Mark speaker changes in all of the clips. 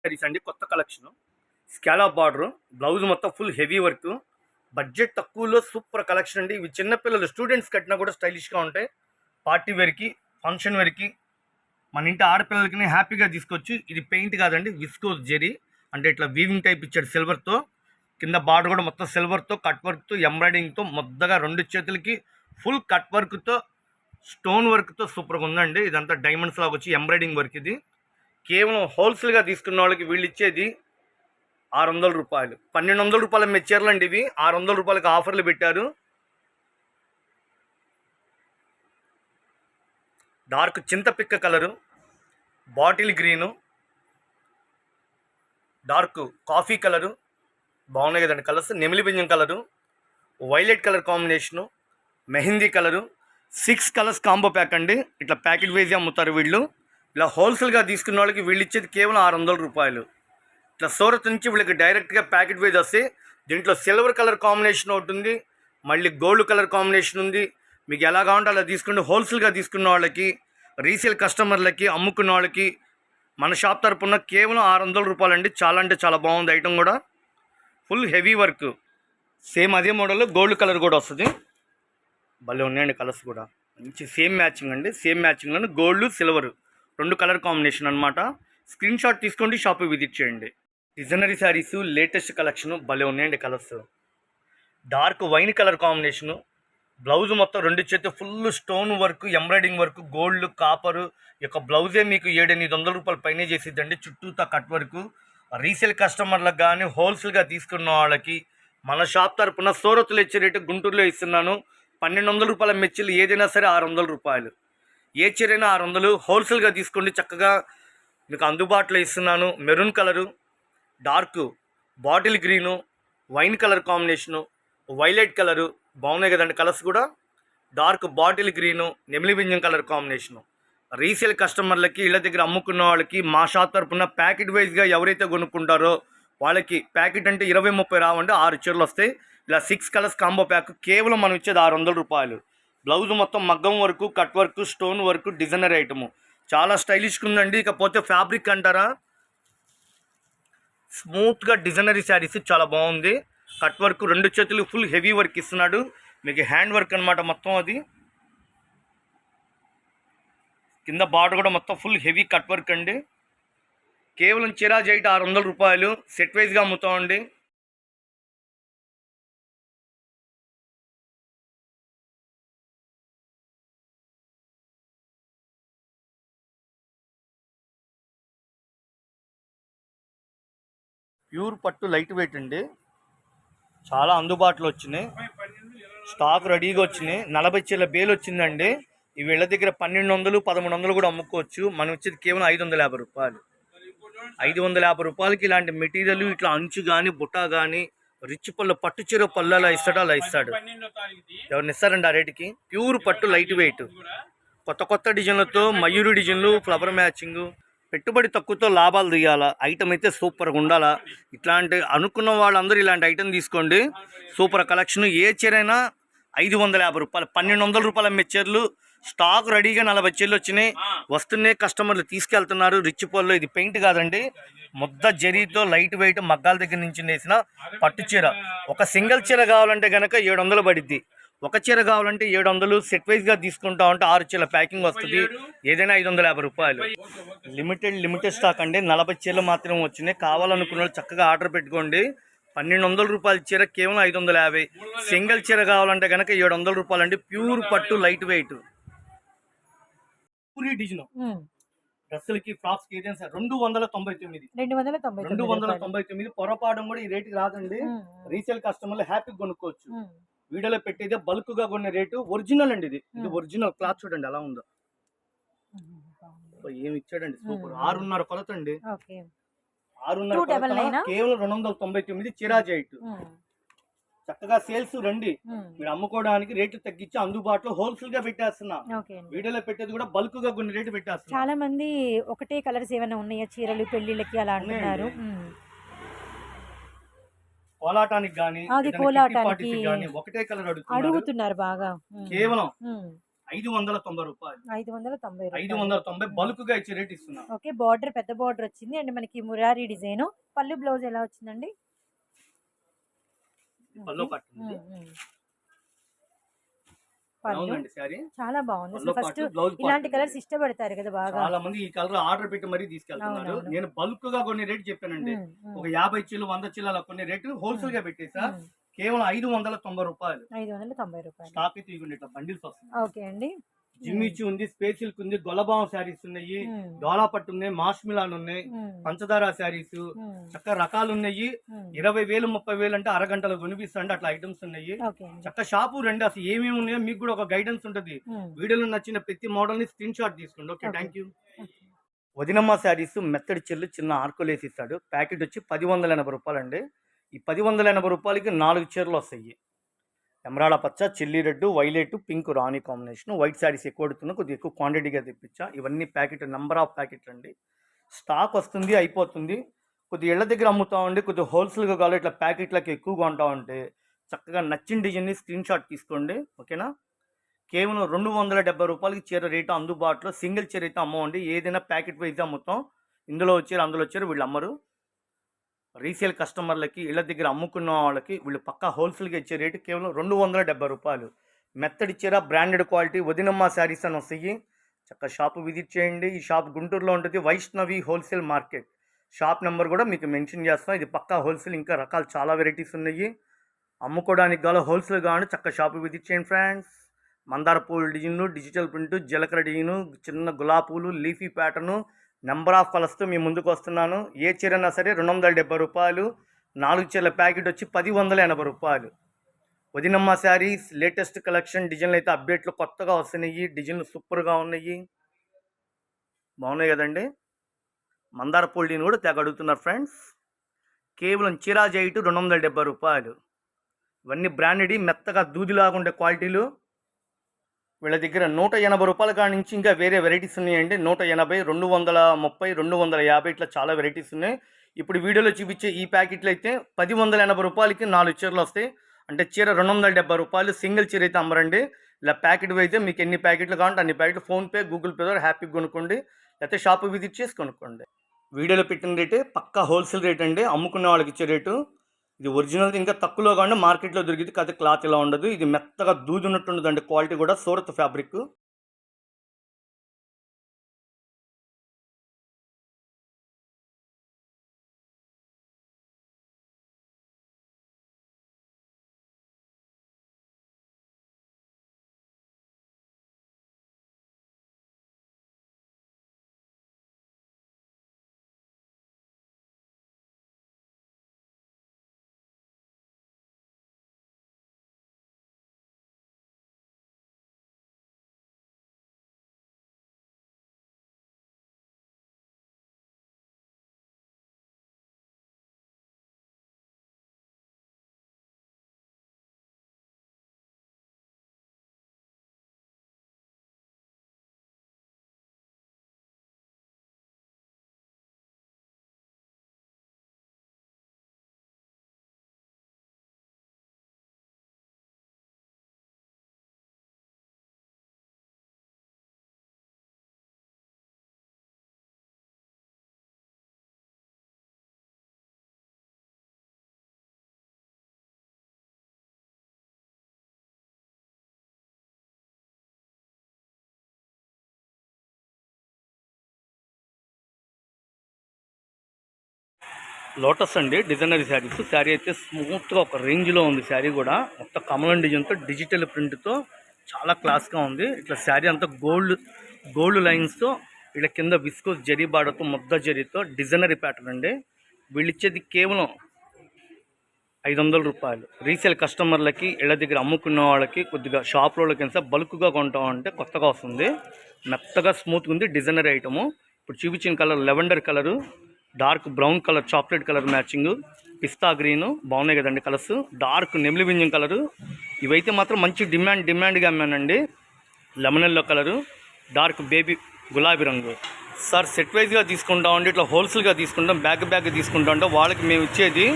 Speaker 1: సారీస్ అండి, కొత్త collection. Scallop border, blouse మొత్తం ఫుల్ హెవీ వర్క్, బడ్జెట్ తక్కువలో సూపర్ కలెక్షన్ అండి. ఇవి చిన్నపిల్లలు స్టూడెంట్స్ కట్టినా కూడా స్టైలిష్గా ఉంటాయి. పార్టీ వేర్కి, ఫంక్షన్ వేర్కి, మన ఇంటి ఆడపిల్లలకి హ్యాపీగా తీసుకోవచ్చు. ఇది పెయింట్ కాదండి, విస్కోస్ జెరీ, అంటే ఇట్లా వీవింగ్ టైప్ ఇచ్చాడు సిల్వర్తో. కింద బార్డర్ కూడా మొత్తం సిల్వర్తో, కట్ వర్క్తో, ఎంబ్రాయిడింగ్తో, మొద్దగా రెండు చేతులకి ఫుల్ కట్ వర్క్తో, స్టోన్ వర్క్తో సూపర్గా ఉందండి. ఇదంతా డైమండ్స్ లాగా వచ్చి ఎంబ్రాయిడింగ్ వర్క్. ఇది కేవలం హోల్సేల్గా తీసుకున్న వాళ్ళకి వీళ్ళు ఇచ్చేది 600 రూపాయలు. 1200 రూపాయల మెచ్చర్లు అండి ఇవి. 600 రూపాయలకి ఆఫర్లు పెట్టారు. డార్క్ చింతపిక్క colour, bottle green, dark coffee colour, బాగున్నాయి కదండి కలర్స్. నెమిలి పింజం colour, violet colour combination, mehndi colour. 6 colours combo pack అండి. ఇట్లా ప్యాకెట్ వైజ్ అమ్ముతారు వీళ్ళు. ఇలా హోల్సేల్గా తీసుకున్న వాళ్ళకి వీళ్ళు ఇచ్చేది కేవలం 600 రూపాయలు. ఇట్లా సూరత్ నుంచి వీళ్ళకి డైరెక్ట్గా ప్యాకెట్ వైజ్ వస్తే దీంట్లో సిల్వర్ కలర్ కాంబినేషన్ ఒకటి ఉంది, మళ్ళీ గోల్డ్ కలర్ కాంబినేషన్ ఉంది. మీకు ఎలా కావాలంటే అలా తీసుకుంటే హోల్సేల్గా తీసుకున్న వాళ్ళకి, రీసేల్ కస్టమర్లకి, అమ్ముకున్న వాళ్ళకి మన షాప్ తరపున కేవలం 600 రూపాయలు అండి. చాలా అంటే చాలా బాగుంది ఐటమ్ కూడా. ఫుల్ హెవీ వర్క్, సేమ్ అదే మోడల్లో గోల్డ్ కలర్ కూడా వస్తుంది. భలే ఉన్నాయండి కలర్స్ కూడా. మంచి సేమ్ మ్యాచింగ్ అండి. సేమ్ మ్యాచింగ్లో గోల్డ్ సిల్వర్ 2 కలర్ కాంబినేషన్ అనమాట. స్క్రీన్ షాట్ తీసుకోండి, షాప్ విజిట్ చేయండి. డిజైనరీ శారీస్ లేటెస్ట్ కలెక్షన్ భలే ఉన్నాయండి colours. Dark wine colour combination, blouse మొత్తం 2 చేతి full stone work, embroidering work, gold, copper. యొక్క బ్లౌజే మీకు 700-800 రూపాయలు పైనే చేసిద్దండి. చుట్టూతా కట్ వర్క్. రీసేల్ కస్టమర్లకు కానీ హోల్సేల్గా తీసుకున్న వాళ్ళకి మన షాప్ తరపున సూరత్లో ఇచ్చే రేటు గుంటూరులో ఇస్తున్నాను. 1200 రూపాయల మెచ్చిలు ఏదైనా సరే 600 రూపాయలు. ఏ చీరైనా 600. హోల్సేల్గా తీసుకోండి, చక్కగా మీకు అందుబాటులో ఇస్తున్నాను. Maroon colour, dark bottle green, wine colour combination, violet colour, బాగున్నాయి కదండి కలర్స్ కూడా. డార్క్ బాటిల్ గ్రీను, నెమిలి పింజం కలర్ కాంబినేషను. రీసేల్ కస్టమర్లకి, ఇళ్ళ దగ్గర అమ్ముకున్న వాళ్ళకి మా షాప్ తరపున ప్యాకెట్ వైజ్గా ఎవరైతే కొనుక్కుంటారో వాళ్ళకి ప్యాకెట్ అంటే 20-30 రావండి, 6 చీరలు వస్తాయి. ఇలా 6 కలర్స్ కాంబో ప్యాక్ కేవలం మనం ఇచ్చేది 600 రూపాయలు. బ్లౌజ్ మొత్తం మగ్గం work, cut work, stone work, designer item. చాలా స్టైలిష్గా ఉందండి. ఇకపోతే ఫ్యాబ్రిక్ అంటారా, స్మూత్గా డిజైనరీ శారీస్ చాలా బాగుంది. కట్ వర్క్, 2 చేతులు ఫుల్ హెవీ వర్క్ ఇస్తున్నాడు. మీకు హ్యాండ్ వర్క్ అనమాట మొత్తం. అది కింద బార్డర్ కూడా మొత్తం ఫుల్ హెవీ కట్ వర్క్ అండి. కేవలం చీరా జైట్ 600 రూపాయలు. సెట్ వైజ్గా అమ్ముతామండి. ప్యూర్ పట్టు లైట్ వెయిట్ అండి. చాలా అందుబాటులో వచ్చినాయి, స్టాక్ రెడీగా వచ్చినాయి. 40 చీరల బేలు వచ్చిందండి. ఈ వీళ్ళ దగ్గర 1200-1300 కూడా అమ్ముకోవచ్చు. మనం వచ్చేది కేవలం 550 రూపాయలు. 550 రూపాయలకి ఇలాంటి మెటీరియల్, ఇట్లా అంచు కానీ, బుట్ట కానీ, రిచ్ పళ్ళు, పట్టు చీర పళ్ళు అలా ఇస్తాడు, అలా ఇస్తాడు. ఎవరిని ఇస్తారండి ఆ రేటుకి? ప్యూర్ పట్టు లైట్ వెయిట్, కొత్త కొత్త డిజైన్లతో, మయూరి డిజైన్లు, ఫ్లవర్ మ్యాచింగ్. పెట్టుబడి తక్కువతో లాభాలు తీయాలా, ఐటమ్ అయితే సూపర్గా ఉండాలా. ఇట్లాంటి అనుకున్న వాళ్ళందరూ ఇలాంటి ఐటమ్ తీసుకోండి. Super collection. ఏ చీరైనా 550 రూపాయలు. 1200 రూపాయల మెచ్చర్లు. స్టాక్ రెడీగా 40 చీరలు వచ్చినాయి, వస్తున్నాయి. కస్టమర్లు తీసుకెళ్తున్నారు. రిచ్ పళ్ళు. ఇది పెయింట్ కాదండి, ముద్ద జరీతో లైట్ వెయిట్ మగ్గాల దగ్గర నుంచి వేసిన పట్టు చీర. ఒక సింగిల్ చీర కావాలంటే కనుక 700 పడిద్ది. ఒక చీర కావాలంటే 700. సెట్ వైజ్గా తీసుకుంటా ఉంటే 6 చీరల ప్యాకింగ్ వస్తుంది. ఏదైనా 550 రూపాయలు. లిమిటెడ్ స్టాక్ అండి. 40 చీరలు మాత్రం వచ్చినాయి. కావాలనుకున్న వాళ్ళు చక్కగా ఆర్డర్ పెట్టుకోండి. 1200 రూపాయల చీర కేవలం 550. సింగిల్ చీర కావాలంటే కనుక 700 రూపాయలు అండి. ప్యూర్ పట్టు లైట్ వెయిట్. పూరి డిజైన్ డ్రెస్సులకి, ఫ్రాక్స్ కి ఏదైనా 299. పొరపాటు కూడా ఈ రేటుకి రాదండి. రీసేల్ కస్టమర్లు హ్యాపీగా కొనుక్కోవచ్చు. వీడియోలో పెట్టేదే బల్క్ గా కొన్న రేటు. ఒరిజినల్ అండి. ఇది ఒరిజినల్ క్లాత్. చూడండి ఎలా ఉందో. ఏమి ఇచ్చాడండి, సూపర్. 6.5 కొలత అండి. 6.5 కేవలం 299. చిరా జైట్. చక్కగా సేల్స్ రండి, మీరు అమ్ముకోవడానికి రేట్లు తగ్గించి అందుబాటులో హోల్సేల్ గా పెట్టేస్తున్నా. వీడియోలో పెట్టేది కూడా బల్క్ గా కొన్ని రేటు పెట్టేస్తున్నా.
Speaker 2: చాలా మంది ఒకటే కలర్స్ ఏమైనా ఉన్నాయా చీరలు పెళ్లిళ్ళకి అలా అంటున్నారు.
Speaker 1: కోలాటానికి గానీ,
Speaker 2: కోలాటానికి
Speaker 1: ఒకటే కలర్
Speaker 2: అడుగుతున్నారు బాగా.
Speaker 1: కేవలం 590 రూపాయలు.
Speaker 2: 590 రూపాయలు.
Speaker 1: 590 బల్క్గా ఇచ్చే రేట్ ఇస్తున్నాం.
Speaker 2: ఓకే, బార్డర్ పెద్ద బార్డర్ వచ్చింది అండ్ మనకి మురారి డిజైన్. పళ్ళు బ్లౌజ్ ఎలా వచ్చిందండి?
Speaker 1: పల్లో పట్టింది.
Speaker 2: పళ్ళు
Speaker 1: సారీ
Speaker 2: చాలా బాగుంది. అసలు ఫస్ట్ ఇలాంటి కలర్స్ ఇష్టపడతారు కదా బాగా.
Speaker 1: చాలా మంది ఈ కలర్ ఆర్డర్ పెట్టి మరీ తీసుకెళ్తున్నారు. నేను బల్క్ గా కొన్ని రేట్ చెప్పానండి. ఒక 50 చీలు 100 చీల కొన్ని రేటు హోల్సేల్ గా పెట్టేసా. కేవలం 590 రూపాయలు.
Speaker 2: 590 రూపాయలు.
Speaker 1: స్టాక్ అయితే ఇవ్వండి, ఇట్లా బండిల్స్ వస్తుంది.
Speaker 2: ఓకే అండి.
Speaker 1: జిమ్మిచ్చి ఉంది, స్పేస్ సిల్క్ ఉంది, గొల్లబాం శారీస్ ఉన్నాయి, డోలా పట్టు ఉన్నాయి, మాస్ మిలాన్ ఉన్నాయి, పంచదార శారీస్ చక్క రకాలు ఉన్నాయి. 20,000 30,000 అంటే అరగంటలో కొనిపిస్తాండి అట్లా ఐటమ్స్ ఉన్నాయి. చక్క షాపు రండి, అసలు ఏమేమి ఉన్నాయో మీకు కూడా ఒక గైడెన్స్ ఉంటుంది. వీడియోలో నచ్చిన ప్రతి మోడల్ ని స్క్రీన్ షాట్ తీసుకోండి. Okay, thank you. Vadinamma saris మెత్తడి చెల్లు చిన్న ఆర్కోలు వేసి ఇస్తాడు. ప్యాకెట్ వచ్చి 1080 రూపాయలు అండి. ఈ 1080 రూపాయలకి 4 చీరలు వస్తాయి. ఎమరాడ పచ్చ, చిల్లీ రెడ్, వైలెట్, పింక్ రాణి కాంబినేషన్. వైట్ శారీస్ ఎక్కువ అడుగుతున్నా, కొద్దిగా ఎక్కువ క్వాంటిటీగా తెప్పించా. ఇవన్నీ ప్యాకెట్ నెంబర్ ఆఫ్ ప్యాకెట్లు అండి. స్టాక్ వస్తుంది, అయిపోతుంది. కొద్దిగా ఇళ్ళ దగ్గర అమ్ముతామండి, కొద్దిగా హోల్సేల్గా కావాలి ఇట్లా ప్యాకెట్లకి ఎక్కువగా ఉంటామంటే చక్కగా నచ్చిన డిజైన్ని స్క్రీన్ షాట్ తీసుకోండి. ఓకేనా? కేవలం 270 రూపాయలకి చీర రేటు అందుబాటులో. సింగిల్ చీర అయితే అమ్మవండి, ఏదైనా ప్యాకెట్ వైజ్ అమ్ముతాం. ఇందులో వచ్చారు అందులో వచ్చారు వీళ్ళు అమ్మరు. రీసేల్ కస్టమర్లకి ఇళ్ళ దగ్గర అమ్ముకున్న వాళ్ళకి వీళ్ళు పక్కా హోల్సేల్గా ఇచ్చే రేటు కేవలం 270 రూపాయలు. మెత్తడి చీర, బ్రాండెడ్ క్వాలిటీ, వదినమ్మ శారీస్ అని వస్తాయి. చక్క షాపు విజిట్ చేయండి. ఈ షాప్ గుంటూరులో ఉంటుంది, Vaishnavi wholesale market. Shop number కూడా మీకు మెన్షన్ చేస్తాం. ఇది పక్కా హోల్సేల్, ఇంకా రకాలు చాలా వెరైటీస్ ఉన్నాయి. అమ్ముకోవడానికి కావాలి, హోల్సేల్ కావాలి, చక్క షాపు విజిట్ చేయండి ఫ్రెండ్స్. మందార పూలు డిజైన్, డిజిటల్ ప్రింట్, జీలకర్ర డిజైన్, చిన్న గులాబీ పూలు, లీఫీ ప్యాటర్ను, నెంబర్ ఆఫ్ కలర్స్తో మీ ముందుకు వస్తున్నాను. ఏ చీరైనా సరే 270 రూపాయలు. 4 చీరల ప్యాకెట్ వచ్చి 1080 రూపాయలు. వదినమ్మ శారీస్ లేటెస్ట్ కలెక్షన్. డిజైన్లు అయితే అప్డేట్లు కొత్తగా వస్తున్నాయి. డిజైన్లు సూపర్గా ఉన్నాయి, బాగున్నాయి కదండి. మందార పూల డిజైన్ కూడా తెగ అడుగుతున్నారు ఫ్రెండ్స్. కేవలం చీరా జైటు 270 రూపాయలు. ఇవన్నీ బ్రాండెడ్, మెత్తగా దూదిలాగా ఉండే క్వాలిటీలు. వీళ్ళ దగ్గర 180 రూపాయల కాడి నుంచి ఇంకా వేరే వెరైటీస్ ఉన్నాయండి. 180, 230, 250 ఇట్లా చాలా వెరైటీస్ ఉన్నాయి. ఇప్పుడు వీడియోలో చూపించే ఈ ప్యాకెట్లు అయితే 1080 రూపాయలకి 4 చీరలు వస్తాయి. అంటే చీర 270 రూపాయలు. సింగిల్ చీర అయితే అమ్మరండి. ఇలా ప్యాకెట్ అయితే మీకు ఎన్ని ప్యాకెట్లు కావాలంటే అన్ని ప్యాకెట్లు ఫోన్పే, గూగుల్ పే ద్వారా హ్యాపీగా కొనుక్కోండి, లేకపోతే షాపు విజిట్ చేసి కొనుక్కోండి. వీడియోలో పెట్టిన రేటే పక్కా హోల్సేల్ రేట్ అండి, అమ్ముకున్న వాళ్ళకి ఇచ్చే రేటు. ఇది ఒరిజినల్ ఇంకా తక్కువలో కానీ మార్కెట్లో దొరికింది కాదు, క్లాత్ ఇలా ఉండదు. ఇది మెత్తగా దూది ఉన్నట్టుండదండి, క్వాలిటీ కూడా సూరత్ ఫ్యాబ్రిక్. లోటస్ అండి, డిజైనరీ శారీస్. శారీ అయితే స్మూత్గా ఒక రేంజ్లో ఉంది. శారీ కూడా మొత్తం కమలం డిజైన్తో, డిజిటల్ ప్రింట్తో చాలా క్లాస్గా ఉంది. ఇట్లా శారీ అంతా గోల్డ్ లైన్స్తో, ఇట్లా కింద విస్కోస్ జరీ బార్డర్తో, ముద్ద జరీతో డిజైనరీ ప్యాటర్న్ అండి. వీళ్ళు ఇచ్చేది కేవలం 500 రూపాయలు. రీసేల్ కస్టమర్లకి, ఇళ్ళ దగ్గర అమ్ముకున్న వాళ్ళకి, కొద్దిగా షాప్ రోడ్లకి బల్క్గా కొంటామంటే కొత్తగా వస్తుంది. మెత్తగా స్మూత్గా ఉంది, డిజైనరీ ఐటము. ఇప్పుడు చూపించిన colour lavender colour, dark brown colour, chocolate colour matching, పిస్తా గ్రీను, బాగున్నాయి కదండి కలర్స్. డార్క్ నెమిలి వింజం కలరు, ఇవైతే మాత్రం మంచి డిమాండ్గా అమ్మానండి. Lemon yellow colour, dark baby గులాబీ రంగు. సార్ సెట్ వైజ్గా తీసుకుంటామండి, ఇట్లా హోల్సేల్గా తీసుకుంటాం, బ్యాగ్ తీసుకుంటాం. వాళ్ళకి మేము ఇచ్చేది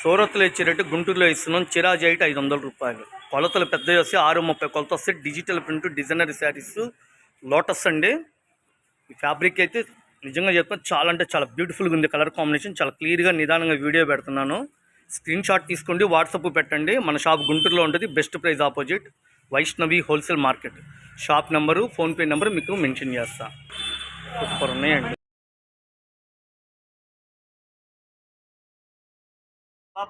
Speaker 1: సూరత్లో ఇచ్చే రేటు గుంటూరులో ఇస్తున్నాం. చిరా జైట్ 500 రూపాయలు. కొలతలు పెద్దవి వస్తాయి, 6:30 కొలత వస్తాయి. Digital print designer saris lotus అండి. ఈ ఫ్యాబ్రిక్ అయితే నిజంగా చెప్తాను చాలా అంటే చాలా బ్యూటిఫుల్గా ఉంది. కలర్ కాంబినేషన్ చాలా క్లియర్గా నిదానంగా వీడియో పెడుతున్నాను. స్క్రీన్ షాట్ తీసుకోండి, వాట్సాప్ పెట్టండి. మన షాప్ గుంటూరులో ఉంటుంది, best price opposite Vaishnavi wholesale market. Shop number, PhonePe number మీకు మెన్షన్ చేస్తా. సూపర్ ఉన్నాయండి.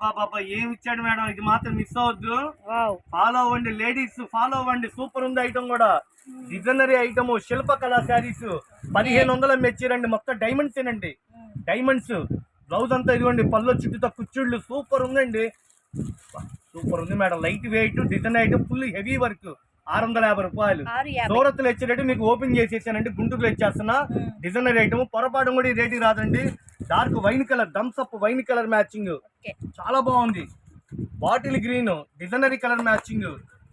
Speaker 1: బాబా ఏమి ఇచ్చాడు మేడం, ఇది మాత్రం మిస్ అవ్వద్దు. ఫాలో అవ్వండి లేడీస్, ఫాలో అవ్వండి. సూపర్ ఉంది ఐటమ్ కూడా, డిజైనరీ ఐటమ్, శిల్పకళ శారీస్ 1500 మెచ్చారండి. మొత్తం డైమండ్స్ ఏనండి, డైమండ్స్. బ్లౌజ్ అంతా ఇదిగోండి, పళ్ళు చుట్టూతో కుచ్చుళ్ళు. సూపర్ ఉందండి, సూపర్ ఉంది madam. Light weight design item, full heavy work. 650 రూపాయలు. సూరత్లో ఇచ్చేటట్టు మీకు ఓపెన్ చేసేసానండి, గుంటూరులో ఇచ్చేస్తున్నా. డిజైనర్ ఐటమ్, పొరపాటు కూడా ఈ రేటుకి రాదండి. Dark wine colour, Thums Up wine colour matching చాలా బాగుంది. బాటిల్ గ్రీన్ డిజైనరీ colour matching,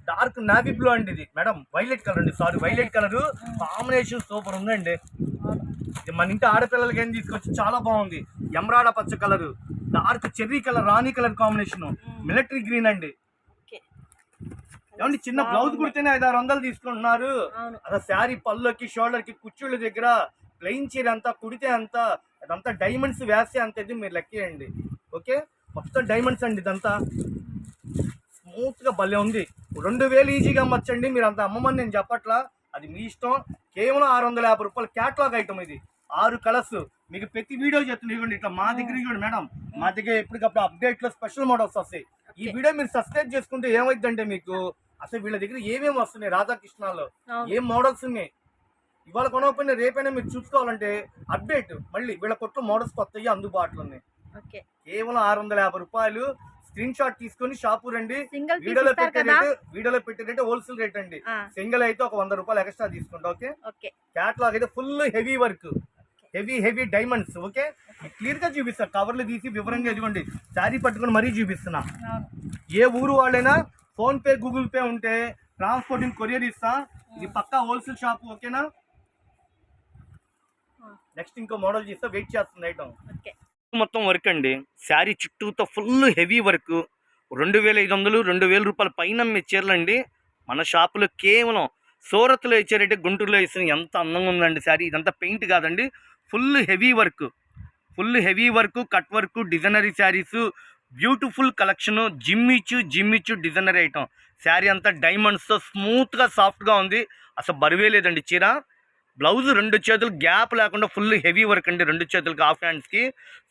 Speaker 1: dark navy blue అండి. ఇది మేడం వైలెట్ కలర్ అండి, sorry violet colour combination super ఉందండి. ఇది మన ఇంటి ఆడపిల్లలకి ఏం తీసుకొచ్చి చాలా బాగుంది. ఎమరాడ పచ్చ కలర్, డార్క్ చెర్రీ కలర్, రాణి కలర్ కాంబినేషన్, మిలిటరీ గ్రీన్ అండి. ఏమండి చిన్న బ్లౌజ్ కుడితేనే 500-600 తీసుకుంటున్నారు. అదే శారీ పళ్ళుకి షోల్డర్ కి కుచ్చుళ్ళ దగ్గర ప్లెయిన్ చీర అంతా కుడితే అంతా అదంతా డైమండ్స్ వేస్తే అంత ఇది మీరు లెక్కేయండి. ఓకే, మొత్తం డైమండ్స్ అండి. ఇదంతా స్మూత్ గా భలే ఉంది. 2000 ఈజీగా అమ్మచ్చండి. మీరు అంత అమ్మమని నేను చెప్పట్లా, అది మీ ఇష్టం. కేవలం 650 రూపాయలు క్యాటలాగ్ ఐటమ్. ఇది 6 కలర్స్ మీకు ప్రతి వీడియో చెప్తుంది. ఇవ్వండి ఇట్లా మా దగ్గర ఇవ్వండి మేడం, మా దగ్గర ఎప్పటికప్పుడు అప్డేట్ లో స్పెషల్ మోడల్స్ వస్తాయి. ఈ వీడియో మీరు సబ్స్క్రైబ్ చేసుకుంటే ఏమైందంటే మీకు అసలు వీళ్ళ దగ్గర ఏమేమి వస్తున్నాయి, రాధాకృష్ణలో ఏం మోడల్స్ ఉన్నాయి, ఇవాళ కొనకపోయినా రేపైనా మీరు చూసుకోవాలంటే అప్డేట్ మళ్ళీ వీళ్ళ కొత్త మోడల్స్ కొత్తవి అందుబాటులో ఉన్నాయి. కేవలం 650 రూపాయలు. స్క్రీన్ షాట్ తీసుకొని షాపు రండి. వీడియోలో పెట్టే రేట్ హోల్సేల్ రేట్ అండి. సింగిల్ అయితే ఒక 100 రూపాయలు ఎక్స్ట్రా తీసుకుంటా. ఓకే, క్యాట్లాగ్ అయితే full heavy work, heavy diamonds. Okay, clear గా చూపిస్తా, కవర్లు తీసి వివరంగా ఇదిగోండి. శారీ పట్టుకొని మరీ చూపిస్తున్నా. ఏ ఊరు వాళ్ళైనా ఫోన్ పే గూగుల్ పే ఉంటే ట్రాన్స్పోర్టింగ్ కొరియర్ ఇస్తా. ఇది పక్కా హోల్సేల్ షాప్. ఓకేనా, నెక్స్ట్ ఇంకో మోడల్ చేస్తా, వెయిట్ చేస్తుంది ఐటమ్. మొత్తం వర్క్ అండి, శారీ చుట్టూతో ఫుల్ హెవీ వర్క్. 2500 2000 రూపాయల పైన మీ చీరలు అండి. మన షాపులో కేవలం సూరత్లో ఇచ్చారంటే గుంటూరులో ఇచ్చిన ఎంత అందంగా ఉందండి శారీ. ఇదంతా పెయింట్ కాదండి, full heavy work, cut work, designery saris, beautiful collection. Jimmy Choo designery item. Sari అంతా డైమండ్స్తో స్మూత్గా సాఫ్ట్గా ఉంది, అసలు బరువే లేదండి చీర. బ్లౌజ్ 2 చేతులు గ్యాప్ లేకుండా ఫుల్ హెవీ వర్క్ అండి, 2 చేతులకి హాఫ్ హ్యాండ్స్కి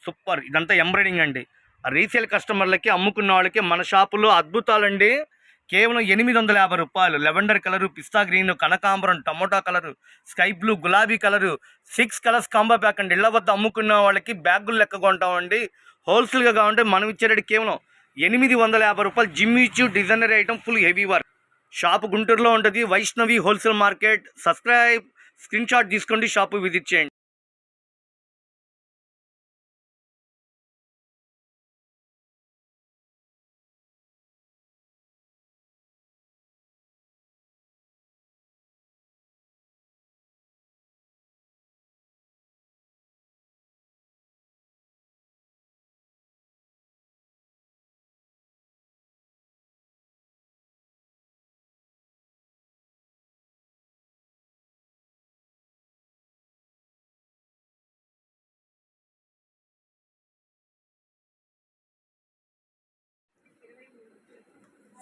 Speaker 1: సూపర్. ఇదంతా ఎంబ్రాయిడింగ్ అండి. రీసేల్ కస్టమర్లకి, అమ్ముకున్న వాళ్ళకి మన షాపులో అద్భుతాలండి. కేవలం 850 రూపాయలు. లెవెండర్ కలరు, పిస్తా గ్రీన్, కనకాంబరం, టమోటా కలరు, స్కై బ్లూ, గులాబీ కలరు, 6 కలర్స్ కాంబో ప్యాక్ అండి. ఇళ్ల వద్ద అమ్ముకున్న వాళ్ళకి బ్యాగులు లెక్క కొంటామండి. హోల్సేల్గా కావాలంటే మనం ఇచ్చే రేటు కేవలం 850 రూపాయలు. Jimmy Choo designery item, full heavy work. Shop గుంటూరులో ఉంటుంది, Vaishnavi wholesale market. Subscribe, screen shot తీసుకోండి, షాపు విజిట్ చేయండి.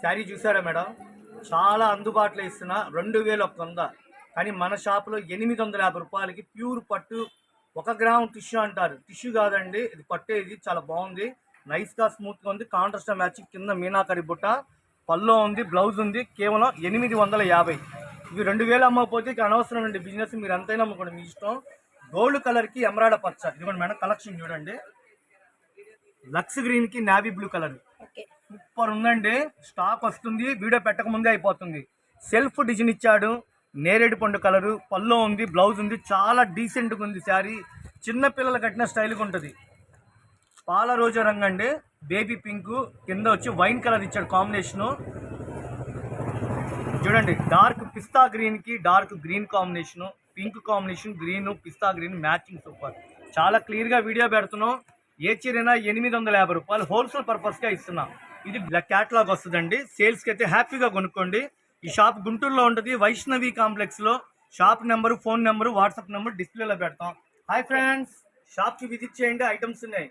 Speaker 1: శారీ చూసారా మేడం, చాలా అందుబాటులో ఇస్తున్నా. 2100, కానీ మన షాపులో 850 రూపాయలకి ప్యూర్ పట్టు 1 గ్రామ్ టిష్యూ అంటారు. టిష్యూ కాదండి, ఇది పట్టే. ఇది చాలా బాగుంది, నైస్గా స్మూత్గా ఉంది. కాంట్రాస్ట్ మ్యాచింగ్ కింద మీనాకరి బుట్ట, పల్లో ఉంది, బ్లౌజ్ ఉంది. కేవలం 850. ఇవి 2000 అమ్మకపోతే ఇక అనవసరం అండి బిజినెస్. మీరు ఎంతైనా అమ్ముకోండి, మీ ఇష్టం. గోల్డ్ కలర్కి ఎమరాడ పచ్చ, ఇదిగోండి మేడం కలెక్షన్ చూడండి. లక్స్ గ్రీన్కి నావీ బ్లూ కలర్ సూపర్ ఉందండి. స్టాక్ వస్తుంది, వీడియో పెట్టక ముందే అయిపోతుంది. సెల్ఫ్ డిజైన్ ఇచ్చాడు, నేరేడు పండు కలరు, పల్లో ఉంది, బ్లౌజ్ ఉంది. చాలా డీసెంట్గా ఉంది శారీ. చిన్నపిల్లలు కట్టిన స్టైల్గా ఉంటుంది. పాల రోజా రంగు అండి, బేబీ పింక్, కింద వచ్చి వైన్ కలర్ ఇచ్చాడు కాంబినేషను. చూడండి, డార్క్ పిస్తా గ్రీన్కి dark green combination, pink combination, green పిస్తా గ్రీన్ మ్యాచింగ్ సూపర్. చాలా క్లియర్గా వీడియో పెడుతున్నాం. ఏ చీరైనా 850 రూపాయలు హోల్సేల్ పర్పస్గా ఇస్తున్నాం. ఇది బ్లాక్ క్యాట్లాగ్ వస్తుందండి. సేల్స్కి అయితే హ్యాపీగా కొనుక్కోండి. ఈ షాప్ గుంటూరులో ఉంటుంది, వైష్ణవి కాంప్లెక్స్లో. Shop number, phone number, WhatsApp number డిస్ప్లేలో పెడతాం. హాయ్ ఫ్రెండ్స్, షాప్కి విజిట్ చేయండి, ఐటమ్స్ ఉన్నాయి.